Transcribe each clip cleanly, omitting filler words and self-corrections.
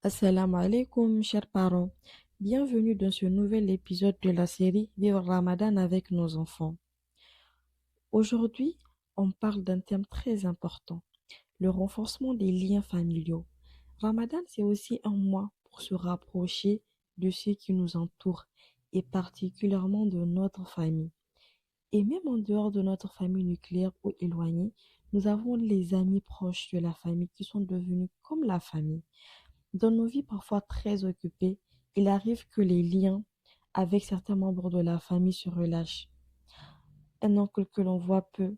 Assalamu alaikum, chers parents. Bienvenue dans ce nouvel épisode de la série Vivre Ramadan avec nos enfants. Aujourd'hui, on parle d'un thème très important, le renforcement des liens familiaux. Ramadan, c'est aussi un mois pour se rapprocher de ceux qui nous entourent et particulièrement de notre famille. Et même en dehors de notre famille nucléaire ou éloignée, nous avons les amis proches de la famille qui sont devenus comme la famille. Dans nos vies parfois très occupées, il arrive que les liens avec certains membres de la famille se relâchent. Un oncle que l'on voit peu,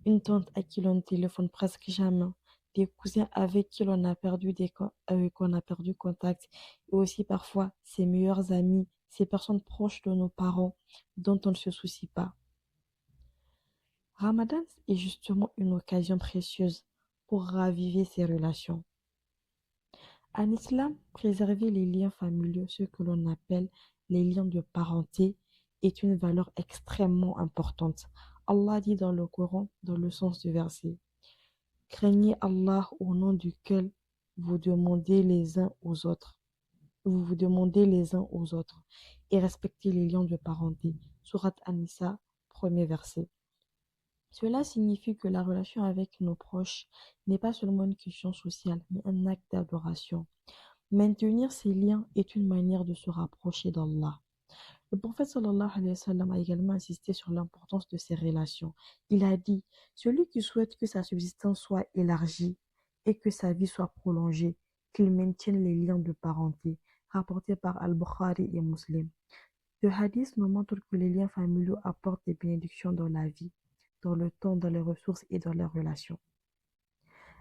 une tante à qui l'on ne téléphone presque jamais, des cousins avec qui qu'on a perdu contact, et aussi parfois ses meilleurs amis, ces personnes proches de nos parents dont on ne se soucie pas. Ramadan est justement une occasion précieuse pour raviver ces relations. En islam, préserver les liens familiaux, ce que l'on appelle les liens de parenté, est une valeur extrêmement importante. Allah dit dans le Coran, dans le sens du verset, craignez Allah au nom duquel vous demandez les uns aux autres. Vous vous demandez les uns aux autres et respectez les liens de parenté. Surat An-Nisa, premier verset. Cela signifie que la relation avec nos proches n'est pas seulement une question sociale, mais un acte d'adoration. Maintenir ces liens est une manière de se rapprocher d'Allah. Le prophète sallallahu alayhi wa sallam a également insisté sur l'importance de ces relations. Il a dit, celui qui souhaite que sa subsistance soit élargie et que sa vie soit prolongée, qu'il maintienne les liens de parenté, rapporté par Al-Bukhari et Muslim. Le hadith nous montre que les liens familiaux apportent des bénédictions dans la vie, dans le temps, dans les ressources et dans les relations.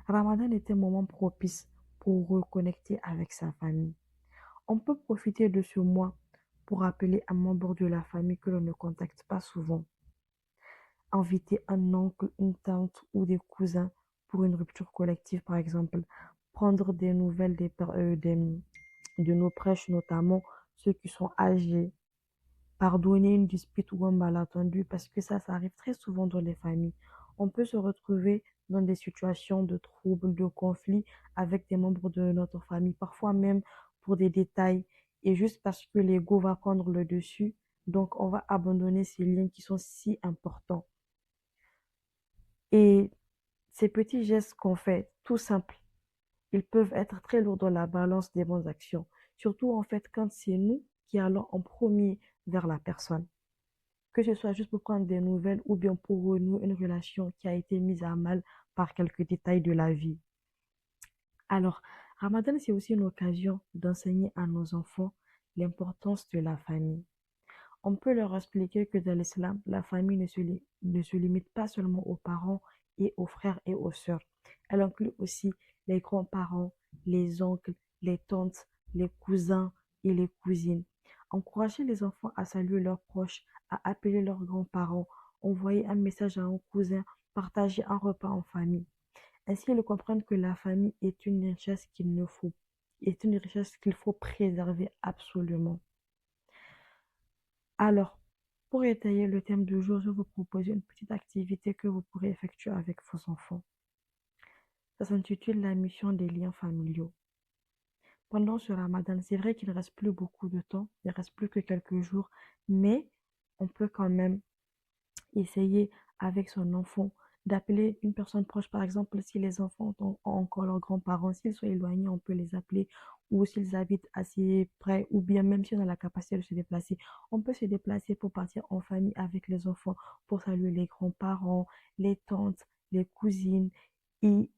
Ramadan est un moment propice pour reconnecter avec sa famille. On peut profiter de ce mois pour appeler un membre de la famille que l'on ne contacte pas souvent, inviter un oncle, une tante ou des cousins pour une rupture collective par exemple, prendre des nouvelles de nos proches, notamment ceux qui sont âgés, pardonner une dispute ou un malentendu, parce que ça arrive très souvent dans les familles. On peut se retrouver dans des situations de troubles, de conflits avec des membres de notre famille, parfois même pour des détails, et juste parce que l'ego va prendre le dessus, donc on va abandonner ces liens qui sont si importants. Et ces petits gestes qu'on fait, tout simples, ils peuvent être très lourds dans la balance des bonnes actions, surtout en fait quand c'est nous qui allons en premier vers la personne, que ce soit juste pour prendre des nouvelles ou bien pour renouer une relation qui a été mise à mal par quelques détails de la vie. Alors, Ramadan, c'est aussi une occasion d'enseigner à nos enfants l'importance de la famille. On peut leur expliquer que dans l'islam, la famille ne se limite pas seulement aux parents et aux frères et aux sœurs. Elle inclut aussi les grands-parents, les oncles, les tantes, les cousins et les cousines. Encourager les enfants à saluer leurs proches, à appeler leurs grands-parents, envoyer un message à un cousin, partager un repas en famille. Ainsi, ils comprennent que la famille est une richesse est une richesse qu'il faut préserver absolument. Alors, pour étayer le thème du jour, je vais vous proposer une petite activité que vous pourrez effectuer avec vos enfants. Ça s'intitule la mission des liens familiaux. Pendant ce ramadan, c'est vrai qu'il ne reste plus beaucoup de temps, il ne reste plus que quelques jours, mais on peut quand même essayer avec son enfant d'appeler une personne proche. Par exemple, si les enfants ont encore leurs grands-parents, s'ils sont éloignés, on peut les appeler, ou s'ils habitent assez près, ou bien même si on a la capacité de se déplacer, on peut se déplacer pour partir en famille avec les enfants, pour saluer les grands-parents, les tantes, les cousines.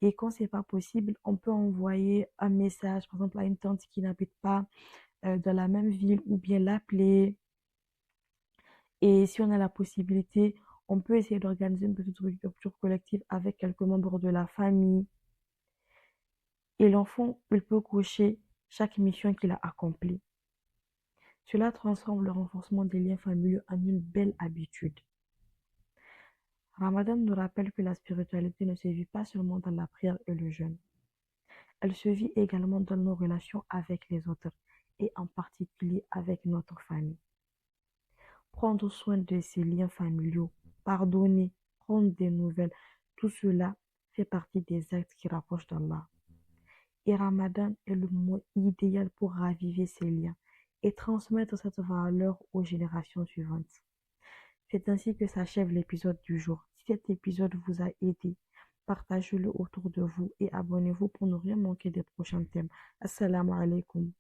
Et quand c'est pas possible, on peut envoyer un message, par exemple, à une tante qui n'habite pas dans la même ville, ou bien l'appeler. Et si on a la possibilité, on peut essayer d'organiser une petite rupture collective avec quelques membres de la famille. Et l'enfant, il peut cocher chaque mission qu'il a accomplie. Cela transforme le renforcement des liens familiaux en une belle habitude. Ramadan nous rappelle que la spiritualité ne se vit pas seulement dans la prière et le jeûne. Elle se vit également dans nos relations avec les autres et en particulier avec notre famille. Prendre soin de ses liens familiaux, pardonner, prendre des nouvelles, tout cela fait partie des actes qui rapprochent d'Allah. Et Ramadan est le moment idéal pour raviver ces liens et transmettre cette valeur aux générations suivantes. C'est ainsi que s'achève l'épisode du jour. Si cet épisode vous a aidé, partagez-le autour de vous et abonnez-vous pour ne rien manquer des prochains thèmes. Assalamu alaikum.